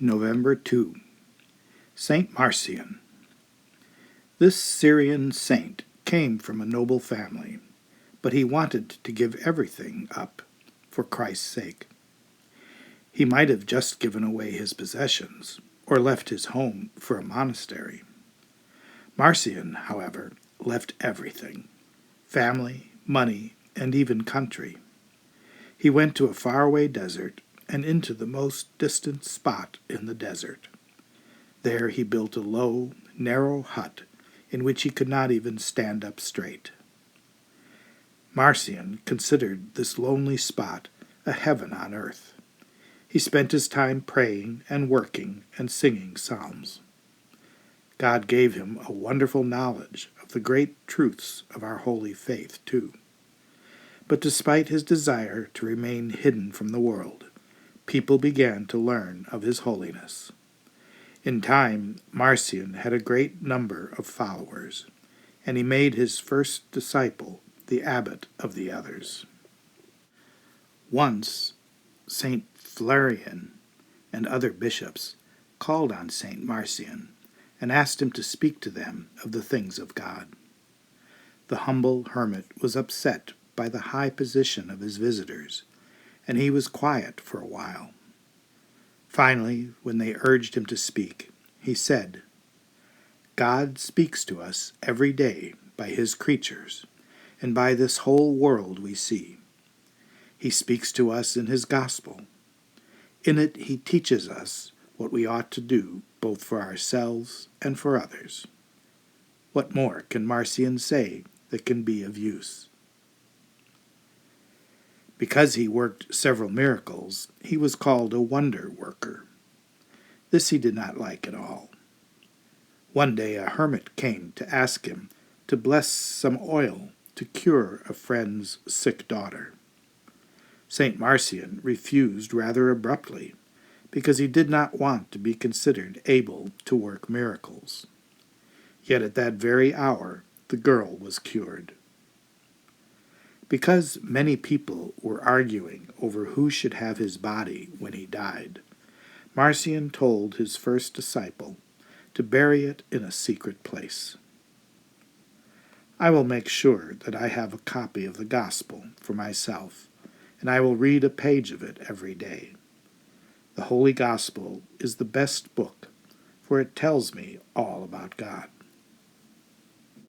November 2. Saint Marcian. This Syrian saint came from a noble family, but he wanted to give everything up for Christ's sake. He might have just given away his possessions or left his home for a monastery. Marcian, however, left everything: family, money, and even country. He went to a faraway desert and into the most distant spot in the desert. There he built a low, narrow hut in which he could not even stand up straight. Marcian considered this lonely spot a heaven on earth. He spent his time praying and working and singing psalms. God gave him a wonderful knowledge of the great truths of our holy faith, too. But despite his desire to remain hidden from the world, people began to learn of his holiness. In time, Marcian had a great number of followers, and he made his first disciple the abbot of the others. Once, St. Valerian and other bishops called on St. Marcian and asked him to speak to them of the things of God. The humble hermit was upset by the high position of his visitors, and he was quiet for a while. Finally, when they urged him to speak, he said, "God speaks to us every day by his creatures, and by this whole world we see. He speaks to us in his gospel. In it he teaches us what we ought to do both for ourselves and for others. What more can Marcian say that can be of use?" Because he worked several miracles, he was called a wonder worker. This he did not like at all. One day a hermit came to ask him to bless some oil to cure a friend's sick daughter. St. Marcian refused rather abruptly, because he did not want to be considered able to work miracles. Yet at that very hour the girl was cured. Because many people were arguing over who should have his body when he died, Marcian told his first disciple to bury it in a secret place. "I will make sure that I have a copy of the gospel for myself, and I will read a page of it every day. The Holy Gospel is the best book, for it tells me all about God."